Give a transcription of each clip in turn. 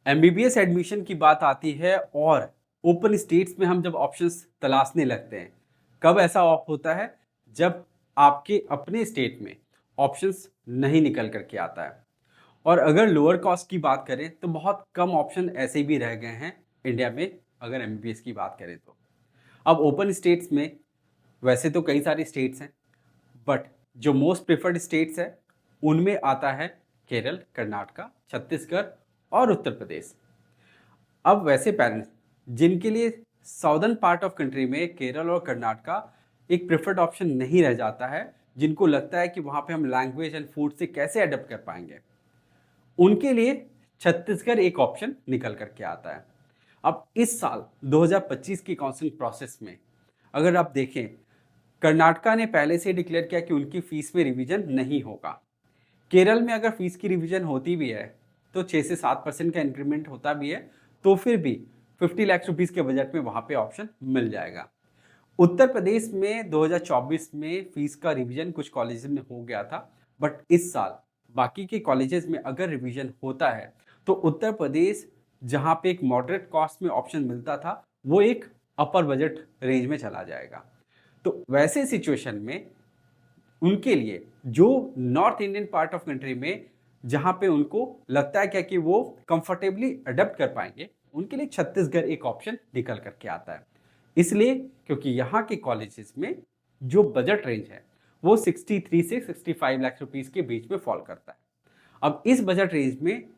MBBS admission की बात आती है और ओपन स्टेट्स में हम जब ऑप्शंस तलाशने लगते हैं, कब ऐसा ऑफ होता है? जब आपके अपने स्टेट में ऑप्शंस नहीं निकल करके आता है। और अगर लोअर कॉस्ट की बात करें तो बहुत कम ऑप्शन ऐसे भी रह गए हैं इंडिया में, अगर एमबीबीएस की बात करें तो। अब ओपन स्टेट्स में वैसे तो कई सारे स्टेट्स हैं, बट जो मोस्ट प्रेफर्ड स्टेट्स है उनमें आता है केरल, कर्नाटका, छत्तीसगढ़ और उत्तर प्रदेश। अब वैसे पेरेंट्स जिनके लिए साउदर्न पार्ट ऑफ कंट्री में केरल और कर्नाटका एक प्रेफर्ड ऑप्शन नहीं रह जाता है, जिनको लगता है कि वहाँ पे हम लैंग्वेज एंड फूड से कैसे अडेप्ट कर पाएंगे, उनके लिए छत्तीसगढ़ एक ऑप्शन निकल करके आता है। अब इस साल 2025 की काउंसलिंग प्रोसेस में अगर आप देखें, कर्नाटका ने पहले से डिक्लेयर किया कि उनकी फीस में रिवीजन नहीं होगा। केरल में अगर फीस की रिवीजन होती भी है तो 6 से 7% का इंक्रीमेंट होता भी है, तो फिर भी 50 लाख रुपीस के बजट में वहाँ पे ऑप्शन मिल जाएगा। उत्तर प्रदेश में 2024 में फीस का रिवीजन कुछ कॉलेजेस में हो गया था, बट इस साल बाकी के कॉलेजेस में अगर रिवीजन होता है तो उत्तर प्रदेश, जहाँ पे एक मॉडरेट कॉस्ट में ऑप्शन मिलता था, वो एक अपर बजट रेंज में चला जाएगा। तो वैसे सिचुएशन में उनके लिए जो north Indian part of country में जहाँ पे उनको लगता है क्या कि वो कंफर्टेबली अडेप्ट कर पाएंगे, उनके लिए छत्तीसगढ़ एक ऑप्शन निकल करके आता है। इसलिए क्योंकि यहाँ के कॉलेजेस में जो बजट रेंज है वो 63 से 65 लाख रुपीस के बीच में फॉल करता है। अब इस बजट रेंज में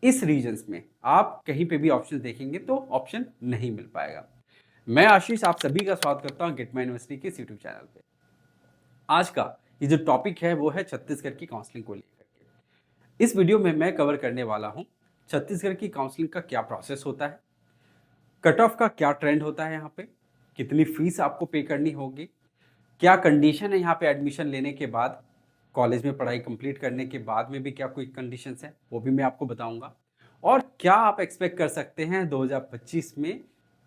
इस रीजन्स में आप कहीं पे भी ऑप्शन देखेंगे तो ऑप्शन नहीं मिल पाएगा। मैं आशीष आप सभी का स्वागत करता हूँ गेट माई यूनिवर्सिटी के यूट्यूब चैनल पे। आज का ये जो टॉपिक है वो है छत्तीसगढ़ की काउंसलिंग को लेकर के। इस वीडियो में मैं कवर करने वाला हूँ छत्तीसगढ़ की काउंसलिंग का क्या प्रोसेस होता है, कट ऑफ का क्या ट्रेंड होता है, यहाँ पे कितनी फीस आपको पे करनी होगी, क्या कंडीशन है यहाँ पे एडमिशन लेने के बाद, कॉलेज में पढ़ाई कंप्लीट करने के बाद में भी क्या कोई कंडीशंस हैं वो भी मैं आपको बताऊंगा, और क्या आप एक्सपेक्ट कर सकते हैं 2025 में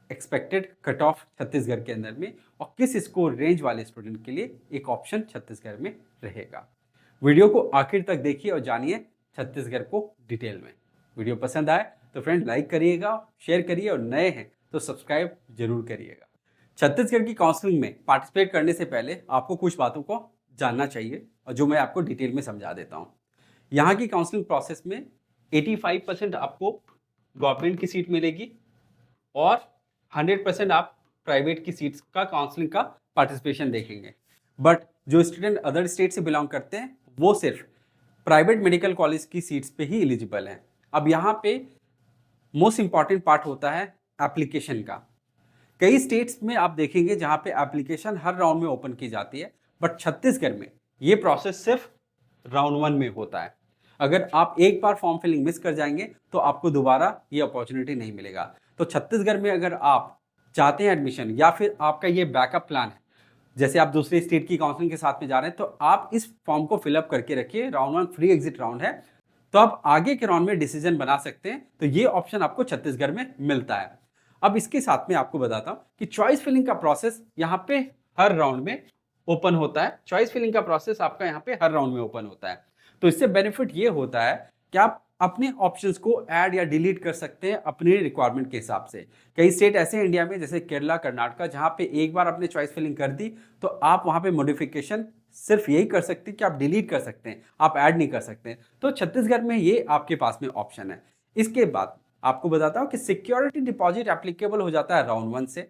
एक्सपेक्टेड कट ऑफ छत्तीसगढ़ के अंदर में, और किस स्कोर रेंज वाले स्टूडेंट के लिए एक ऑप्शन छत्तीसगढ़ में रहेगा। वीडियो को आखिर तक देखिए और जानिए छत्तीसगढ़ को डिटेल में। वीडियो पसंद आए तो फ्रेंड लाइक करिएगा, शेयर करिए, और नए हैं तो सब्सक्राइब जरूर करिएगा। छत्तीसगढ़ की काउंसलिंग में पार्टिसिपेट करने से पहले आपको कुछ बातों को जानना चाहिए, और जो मैं आपको डिटेल में समझा देता हूँ। यहाँ की काउंसलिंग प्रोसेस में 85% आपको गवर्नमेंट की सीट मिलेगी और 100% आप प्राइवेट की सीट्स का काउंसलिंग का पार्टिसिपेशन देखेंगे। बट जो स्टूडेंट अदर स्टेट से बिलोंग करते हैं वो सिर्फ प्राइवेट मेडिकल कॉलेज की सीट्स पे ही एलिजिबल हैं। अब यहाँ पे मोस्ट इंपॉर्टेंट पार्ट होता है एप्लीकेशन का। कई स्टेट्स में आप देखेंगे जहाँ पे एप्लीकेशन हर राउंड में ओपन की जाती है, बट छत्तीसगढ़ में ये प्रोसेस सिर्फ राउंड 1 में होता है। अगर आप एक बार फॉर्म फिलिंग मिस कर जाएंगे तो आपको दोबारा ये अपॉर्चुनिटी नहीं मिलेगा। तो छत्तीसगढ़ में अगर आप चाहते हैं एडमिशन, या फिर आपका ये बैकअप प्लान है, जैसे आप दूसरे स्टेट की काउंसलिंग के साथ में जा रहे हैं, तो आप इस फॉर्म को फिलअप करके रखिए। राउंड 1 फ्री एग्जिट राउंड है, तो आप आगे के राउंड में डिसीजन बना सकते हैं। तो ये ऑप्शन आपको छत्तीसगढ़ में मिलता है। अब इसके साथ में आपको बताता हूं कि चॉइस फिलिंग का प्रोसेस यहाँ पे हर राउंड में ओपन होता है। चॉइस फिलिंग का प्रोसेस आपका यहाँ पे हर राउंड में ओपन होता है। तो इससे बेनिफिट ये होता है कि आप अपने ऑप्शंस को ऐड या डिलीट कर सकते हैं अपने रिक्वायरमेंट के हिसाब से। कई स्टेट ऐसे हैं इंडिया में, जैसे केरला, कर्नाटका, जहाँ पे एक बार आपने चॉइस फिलिंग कर दी तो आप वहाँ पे मॉडिफिकेशन सिर्फ यही कर सकते हैं कि आप डिलीट कर सकते हैं, आप ऐड नहीं कर सकते। तो छत्तीसगढ़ में ये आपके पास में ऑप्शन है। इसके बाद आपको बताता हूँ कि सिक्योरिटी डिपॉजिट एप्लीकेबल हो जाता है राउंड 1 से।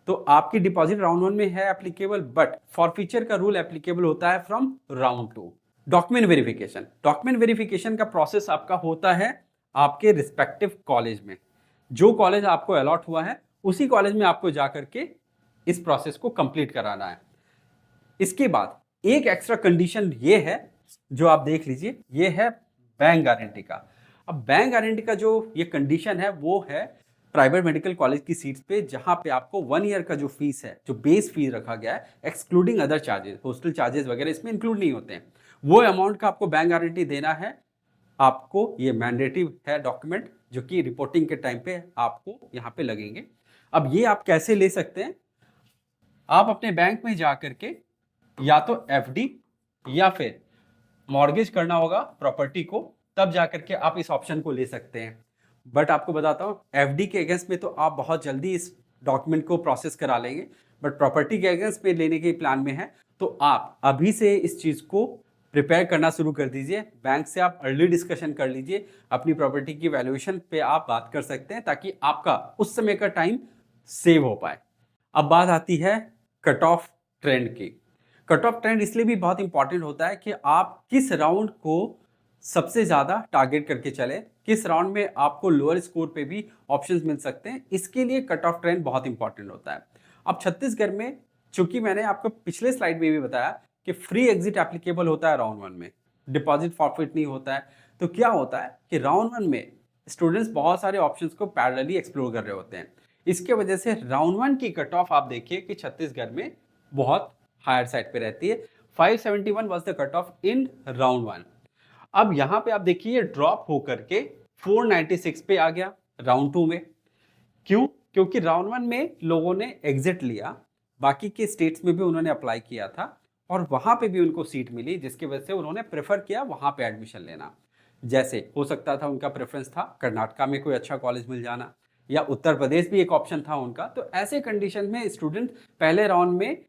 तो आपकी डिपॉजिट राउंड 1 में है एप्लीकेबल, बट फॉरफीचर का रूल एप्लीकेबल होता है from round 2। Document verification, document verification का प्रोसेस आपका होता है आपके रिस्पेक्टिव कॉलेज में। जो कॉलेज आपको अलॉट हुआ है उसी कॉलेज में आपको जाकर के इस प्रोसेस को कंप्लीट कराना है। इसके बाद एक एक्स्ट्रा कंडीशन ये है, जो आप देख लीजिए, ये है बैंक गारंटी का। अब बैंक गारंटी का जो ये कंडीशन है वो है प्राइवेट मेडिकल कॉलेज की सीट्स पे, जहां पे आपको 1 ईयर का जो फीस है, जो बेस फीस रखा गया है, excluding other charges, hostel charges वगैरह इसमें इंक्लूड नहीं होते हैं, वो अमाउंट का आपको बैंक गारंटी देना है। आपको ये मैंडेटरी है डॉक्यूमेंट, जो कि रिपोर्टिंग के टाइम पे आपको यहाँ पे लगेंगे। अब ये आप कैसे ले सकते हैं? आप अपने बैंक में जा करके या तो एफडी या फिर मॉर्गेज करना होगा प्रॉपर्टी को, तब जाकर के आप इस ऑप्शन को ले सकते हैं। बट आपको बताता हूँ एफडी के अगेंस्ट में तो आप बहुत जल्दी इस डॉक्यूमेंट को प्रोसेस करा लेंगे, बट प्रॉपर्टी के अगेंस्ट में लेने के प्लान में है तो आप अभी से इस चीज़ को प्रिपेयर करना शुरू कर दीजिए। बैंक से आप अर्ली डिस्कशन कर लीजिए, अपनी प्रॉपर्टी की वैल्यूएशन पे आप बात कर सकते हैं ताकि आपका उस समय का टाइम सेव हो पाए। अब बात आती है कट ऑफ ट्रेंड की। कट ऑफ ट्रेंड इसलिए भी बहुत इंपॉर्टेंट होता है कि आप किस राउंड को सबसे ज़्यादा टारगेट करके चले, किस राउंड में आपको लोअर स्कोर पे भी ऑप्शंस मिल सकते हैं, इसके लिए कट ऑफ ट्रेंड बहुत इंपॉर्टेंट होता है। अब छत्तीसगढ़ में, चूंकि मैंने आपको पिछले स्लाइड में भी बताया कि फ्री एग्जिट एप्लीकेबल होता है राउंड 1 में, डिपॉजिट फॉरफिट नहीं होता है, तो क्या होता है कि राउंड 1 में स्टूडेंट्स बहुत सारे ऑप्शंस को पैरेलली एक्सप्लोर कर रहे होते हैं। इसके वजह से राउंड 1 की कट ऑफ आप देखिए कि छत्तीसगढ़ में बहुत हायर साइड पे रहती है। 571 was the cut off in round 1। अब यहाँ पे आप देखिए ड्रॉप होकर के 496 पे आ गया राउंड 2 में। क्यों? क्योंकि राउंड 1 में लोगों ने एग्जिट लिया, बाकी के स्टेट्स में भी उन्होंने अप्लाई किया था और वहां पे भी उनको सीट मिली, जिसकी वजह से उन्होंने प्रेफर किया वहां पे एडमिशन लेना। जैसे हो सकता था उनका प्रेफरेंस था कर्नाटका में कोई अच्छा कॉलेज मिल जाना, या उत्तर प्रदेश भी एक ऑप्शन था उनका। तो ऐसे कंडीशन में स्टूडेंट पहले राउंड में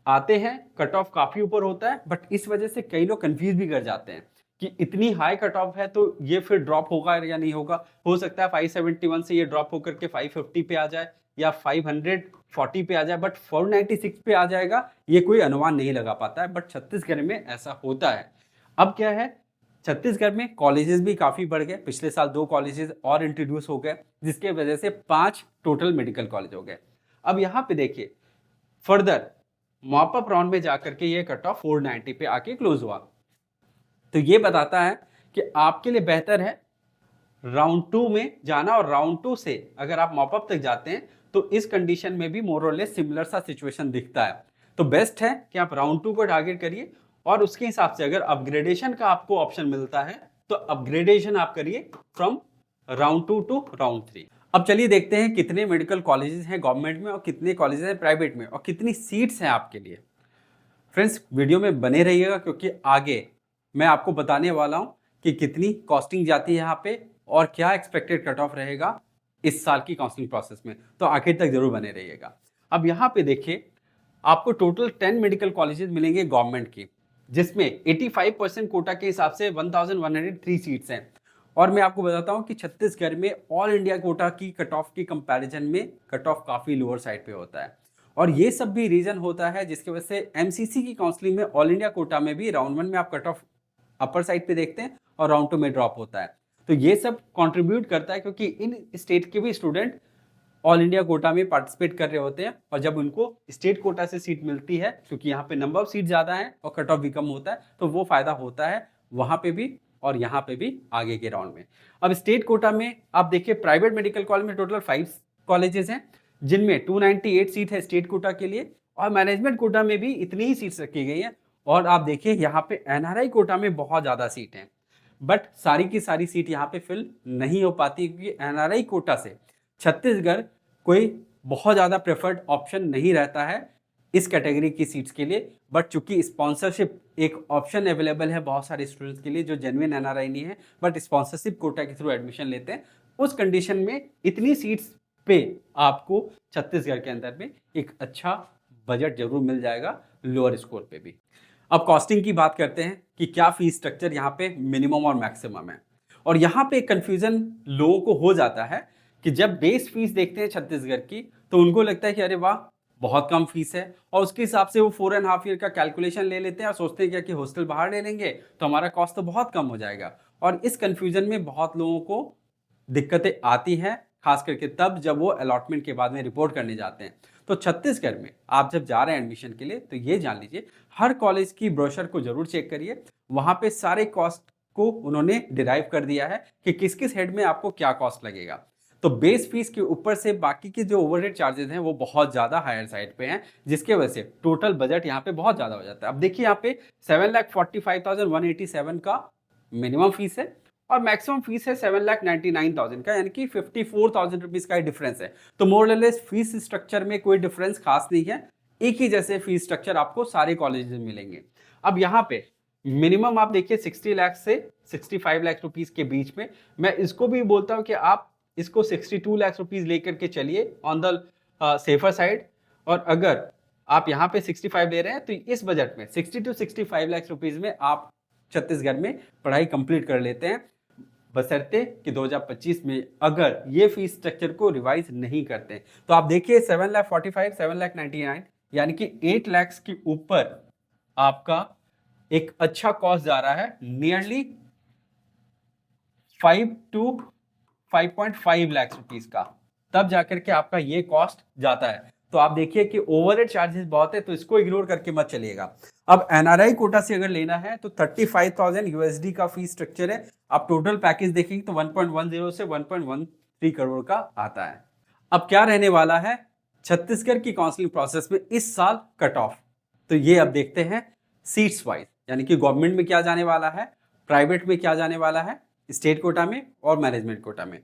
आते हैं, कट ऑफ काफी ऊपर होता है, बट इस वजह से कई लोग कंफ्यूज भी कर जाते हैं कि इतनी हाई कट ऑफ है तो ये फिर ड्रॉप होगा या नहीं होगा। हो सकता है 571 से ये ड्रॉप होकर के 550 पे आ जाए या 540 पे आ जाए, बट 496 पे आ जाएगा ये कोई अनुमान नहीं लगा पाता है, बट छत्तीसगढ़ में ऐसा होता है। अब क्या है, छत्तीसगढ़ में कॉलेजेस भी काफी बढ़ गए, पिछले साल 2 कॉलेजेस और इंट्रोड्यूस हो गए, जिसके वजह से 5 टोटल मेडिकल कॉलेज हो गए। अब यहाँ पे देखिए फर्दर मॉपअप राउंड में जाकर के ये कट ऑफ 490 पे आके क्लोज हुआ। तो ये बताता है कि आपके लिए बेहतर है राउंड 2 में जाना, और राउंड 2 से अगर आप मॉपअप तक जाते हैं तो इस कंडीशन में भी मोर और लेस सिमिलर सा सिचुएशन दिखता है। तो बेस्ट है कि आप राउंड 2 को टारगेट करिए, और उसके हिसाब से अगर अपग्रेडेशन का आपको ऑप्शन मिलता है तो अपग्रेडेशन आप करिए फ्रॉम राउंड 2 टू राउंड 3। अब चलिए देखते हैं कितने मेडिकल कॉलेजेस हैं गवर्नमेंट में और कितने कॉलेजेस हैं प्राइवेट में और कितनी सीट्स हैं आपके लिए। फ्रेंड्स वीडियो में बने रहिएगा क्योंकि आगे मैं आपको बताने वाला हूं कि कितनी कॉस्टिंग जाती है यहाँ पे और क्या एक्सपेक्टेड कट ऑफ रहेगा इस साल की काउंसलिंग प्रोसेस में, तो आखिर तक जरूर बने रहिएगा। अब यहाँ पे देखिए आपको टोटल 10 मेडिकल कॉलेजेस मिलेंगे गवर्नमेंट की, जिसमें 85% कोटा के हिसाब से 1103 सीट्स हैं। और मैं आपको बताता हूं कि छत्तीसगढ़ में ऑल इंडिया कोटा की कट ऑफ की कंपैरिजन में कट ऑफ काफ़ी लोअर साइड पे होता है, और ये सब भी रीजन होता है जिसकी वजह से एमसीसी की काउंसलिंग में ऑल इंडिया कोटा में भी राउंड 1 में आप कट ऑफ अपर साइड पे देखते हैं और राउंड 2 में ड्रॉप होता है। तो ये सब कंट्रीब्यूट करता है क्योंकि इन स्टेट के भी स्टूडेंट ऑल इंडिया कोटा में पार्टिसिपेट कर रहे होते हैं, और जब उनको स्टेट कोटा से सीट मिलती है क्योंकि यहाँ पे नंबर ऑफ सीट ज़्यादा है और कट ऑफ भी कम होता है, तो वो फायदा होता है वहाँ पे भी और यहाँ पे भी आगे के राउंड में। अब स्टेट कोटा में आप देखिए प्राइवेट मेडिकल कॉलेज में टोटल 5 कॉलेजेस हैं, जिनमें 298 सीट है स्टेट कोटा के लिए, और मैनेजमेंट कोटा में भी इतनी ही सीट्स रखी गई हैं। और आप देखिए यहाँ पे एनआरआई कोटा में बहुत ज़्यादा सीट हैं, बट सारी की सारी सीट यहाँ पे फिल नहीं हो पाती क्योंकि एनआरआई कोटा से छत्तीसगढ़ कोई बहुत ज़्यादा प्रेफर्ड ऑप्शन नहीं रहता है इस कैटेगरी की सीट्स के लिए। बट चूंकि स्पॉन्सरशिप एक ऑप्शन अवेलेबल है बहुत सारे स्टूडेंट्स के लिए जो जेन्युइन एनआरआई नहीं है बट स्पॉन्सरशिप कोटा के थ्रू एडमिशन लेते हैं, उस कंडीशन में इतनी सीट्स पे आपको छत्तीसगढ़ के अंदर में एक अच्छा बजट जरूर मिल जाएगा लोअर स्कोर पे भी। अब कॉस्टिंग की बात करते हैं कि क्या फीस स्ट्रक्चर यहाँ पे मिनिमम और मैक्सिमम है, और यहाँ पे कंफ्यूजन लोगों को हो जाता है कि जब बेस फीस देखते हैं छत्तीसगढ़ की तो उनको लगता है कि अरे वाह बहुत कम फीस है, और उसके हिसाब से वो 4.5 ईयर का कैलकुलेशन ले लेते हैं और सोचते हैं क्या कि हॉस्टल बाहर ले लेंगे तो हमारा कॉस्ट तो बहुत कम हो जाएगा। और इस कंफ्यूजन में बहुत लोगों को दिक्कतें आती हैं, खास करके तब जब वो अलॉटमेंट के बाद में रिपोर्ट करने जाते हैं। तो छत्तीसगढ़ में आप जब जा रहे हैं एडमिशन के लिए तो ये जान लीजिए हर कॉलेज की ब्रोशर को जरूर चेक करिए, वहाँ पे सारे कॉस्ट को उन्होंने डिराइव कर दिया है कि किस किस हेड में आपको क्या कॉस्ट लगेगा। तो बेस फीस के ऊपर से बाकी के जो ओवरहेड चार्जेस हैं वो बहुत ज़्यादा हायर साइड पे हैं, जिसके वजह से टोटल बजट यहाँ पे बहुत ज़्यादा हो जाता है। अब देखिए यहाँ पे 7,45,187 का मिनिमम फीस है और मैक्सिमम फीस है 7,99,000 का, यानी कि 54,000 रुपीज़ का डिफरेंस है। तो मोर और लेस फीस स्ट्रक्चर में कोई डिफरेंस खास नहीं है, एक ही जैसे फीस स्ट्रक्चर आपको सारे कॉलेजेस में मिलेंगे। अब यहाँ पे मिनिमम आप देखिए 60 लाख से 65 लाख रुपीस के बीच में। मैं इसको भी बोलता हूँ कि आप इसको 62 लाख रुपीस लेकर के चलिए ऑन द सेफर साइड। और अगर आप यहाँ पे 65 ले रहे हैं तो इस बजट में 60 to 65 लाख रुपीस में आप छत्तीसगढ़ में पढ़ाई कंप्लीट कर लेते हैं, बशर्ते कि 2025 में अगर ये फीस स्ट्रक्चर को रिवाइज नहीं करते हैं। तो आप देखिए 7,45,000, 7,99,000 यानी कि 8 लाख के ऊपर आपका एक अच्छा कॉस्ट जा रहा है, नियरली 5 to 5.5 लाख रुपीस का, तब जाकर के आपका ये कॉस्ट जाता है। तो आप देखिए कि ओवरहेड चार्जेस बहुत है, तो इसको इग्नोर करके मत चलिएगा। अब एनआरआई कोटा से अगर लेना है तो 35,000 यूएसडी का फीस स्ट्रक्चर है। आप टोटल पैकेज देखेंगे तो 1.10 से 1.13 करोड़ का आता है। अब क्या रहने वाला है छत्तीसगढ़ की काउंसलिंग प्रोसेस में इस साल कट ऑफ, तो ये अब देखते हैं सीट्स वाइज, यानी कि गवर्नमेंट में क्या जाने वाला है, प्राइवेट में क्या जाने वाला है, स्टेट कोटा में और मैनेजमेंट कोटा में।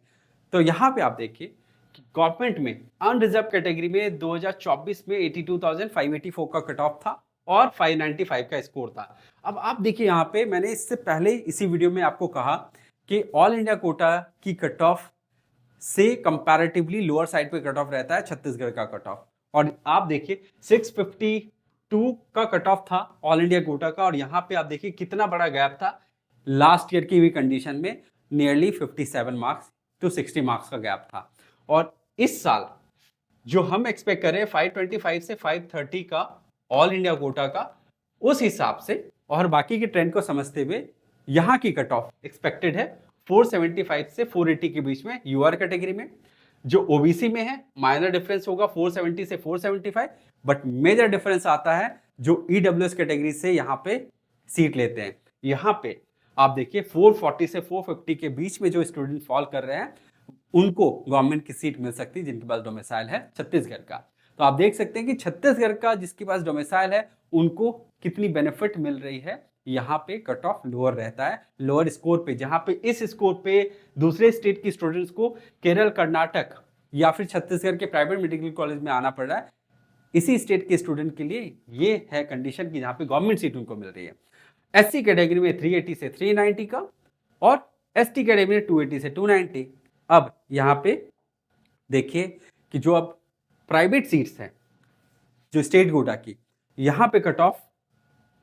तो यहाँ पे आप देखिए कि गवर्नमेंट में अनरिजर्व कैटेगरी में 2024 में 82,584 का कट ऑफ था और 595 का स्कोर था। अब आप देखिए यहाँ पे मैंने इससे पहले इसी वीडियो में आपको कहा कि ऑल इंडिया कोटा की कट ऑफ से कंपैरेटिवली लोअर साइड पे कट ऑफ रहता है छत्तीसगढ़ का कट ऑफ। और आप देखिए 652 का कट ऑफ था ऑल इंडिया कोटा का, और यहाँ पे आप देखिए कितना बड़ा गैप था लास्ट ईयर की भी कंडीशन में, नियरली 57 मार्क्स टू 60 मार्क्स का गैप था। और इस साल जो हम एक्सपेक्ट कर रहे हैं 525 से 530 का ऑल इंडिया कोटा का, उस हिसाब से और बाकी के ट्रेंड को समझते हुए यहाँ की कट ऑफ एक्सपेक्टेड है 475 से 480 के बीच में यूआर कैटेगरी में। जो ओबीसी में है माइनर डिफरेंस होगा 470 से 475, बट मेजर डिफरेंस आता है जो ईडब्ल्यूएस कैटेगरी से यहाँ पे सीट लेते हैं। यहाँ पे आप देखिए 440 से 450 के बीच में जो स्टूडेंट फॉल कर रहे हैं उनको गवर्नमेंट की सीट मिल सकती है जिनके पास डोमिसाइल है छत्तीसगढ़ का। तो आप देख सकते हैं कि छत्तीसगढ़ का जिसके पास डोमिसाइल है उनको कितनी बेनिफिट मिल रही है। यहाँ पे कट ऑफ लोअर रहता है, लोअर स्कोर पे, जहाँ पे इस स्कोर पे दूसरे स्टेट की स्टूडेंट्स को केरल, कर्नाटक या फिर छत्तीसगढ़ के प्राइवेट मेडिकल कॉलेज में आना पड़ रहा है, इसी स्टेट के स्टूडेंट के लिए ये है कंडीशन की जहाँ पे गवर्नमेंट सीट उनको मिल रही है। एससी कैटेगरी में 380 से 390 का और एसटी कैटेगरी में 280 से 290। अब यहाँ पे देखिए कि जो अब प्राइवेट सीट्स हैं जो स्टेट कोटा की, यहाँ पे कट ऑफ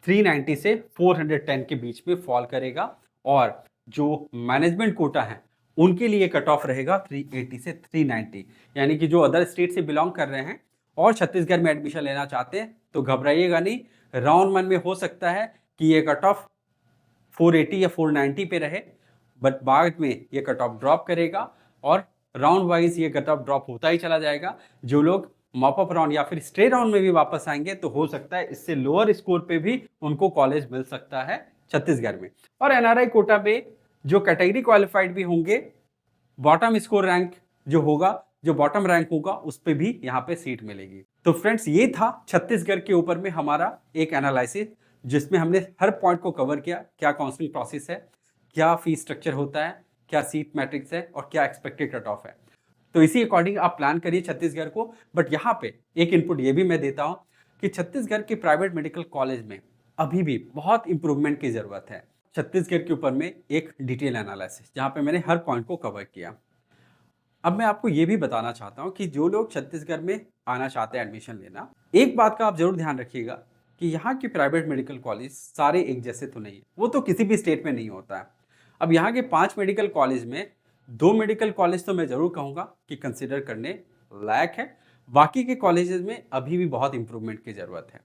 390 से 410 के बीच में फॉल करेगा, और जो मैनेजमेंट कोटा है उनके लिए कट ऑफ रहेगा 380 से 390। यानी कि जो अदर स्टेट से बिलोंग कर रहे हैं और छत्तीसगढ़ में एडमिशन लेना चाहते हैं तो घबराइएगा नहीं, राउंड 1 में हो सकता है कि ये कट ऑफ 480 या 490 पे रहे, बट बाद में ये कट ऑफ ड्रॉप करेगा और राउंड वाइज ये कट ऑफ ड्रॉप होता ही चला जाएगा। जो लोग मॉप अप राउंड या फिर स्टे राउंड में भी वापस आएंगे तो हो सकता है इससे लोअर स्कोर पे भी उनको कॉलेज मिल सकता है छत्तीसगढ़ में। और एनआरआई कोटा पे जो कैटेगरी क्वालिफाइड भी होंगे, बॉटम स्कोर रैंक जो होगा, जो बॉटम रैंक होगा उस पर भी यहाँ पे सीट मिलेगी। तो फ्रेंड्स ये था छत्तीसगढ़ के ऊपर में हमारा एक एनालिसिस, जिसमें हमने हर पॉइंट को कवर किया। क्या काउंसलिंग प्रोसेस है, क्या फीस स्ट्रक्चर होता है, क्या सीट मैट्रिक्स है और क्या एक्सपेक्टेड कट ऑफ है। तो इसी अकॉर्डिंग आप प्लान करिए छत्तीसगढ़ को। बट यहाँ पे एक इनपुट ये भी मैं देता हूँ कि छत्तीसगढ़ के प्राइवेट मेडिकल कॉलेज में अभी भी बहुत इंप्रूवमेंट की ज़रूरत है। छत्तीसगढ़ के ऊपर में एक डिटेल एनालिसिस जहाँ पे मैंने हर पॉइंट को कवर किया। अब मैं आपको ये भी बताना चाहता हूँ कि जो लोग छत्तीसगढ़ में आना चाहते हैं एडमिशन लेना, एक बात का आप जरूर ध्यान रखिएगा कि यहाँ के प्राइवेट मेडिकल कॉलेज सारे एक जैसे तो नहीं है, वो तो किसी भी स्टेट में नहीं होता है। अब यहाँ के 5 मेडिकल कॉलेज में 2 मेडिकल कॉलेज तो मैं ज़रूर कहूँगा कि कंसिडर करने लायक है, बाकी के कॉलेजेस में अभी भी बहुत इंप्रूवमेंट की ज़रूरत है।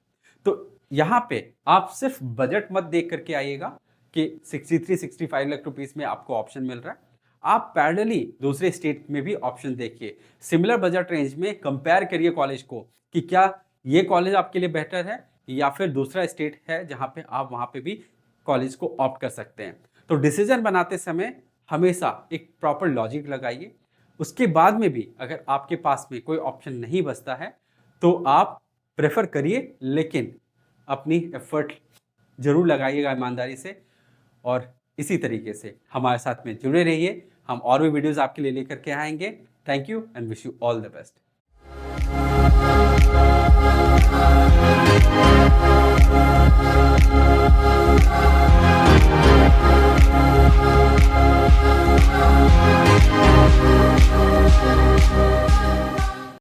तो यहाँ पे आप सिर्फ बजट मत देख करके आइएगा कि 63-65 लाख रुपीस में आपको ऑप्शन मिल रहा है। आप पैरेलली दूसरे स्टेट में भी ऑप्शन देखिए, सिमिलर बजट रेंज में कंपेयर करिए कॉलेज को कि क्या ये कॉलेज आपके लिए बेहतर है या फिर दूसरा स्टेट है जहाँ पे आप वहाँ पे भी कॉलेज को ऑप्ट कर सकते हैं। तो डिसीजन बनाते समय हमेशा एक प्रॉपर लॉजिक लगाइए। उसके बाद में भी अगर आपके पास में कोई ऑप्शन नहीं बचता है तो आप प्रेफर करिए, लेकिन अपनी एफर्ट जरूर लगाइएगा ईमानदारी से। और इसी तरीके से हमारे साथ में जुड़े रहिए, हम और भी वीडियोस आपके लिए लेकर के आएंगे। Thank you and wish you all the best.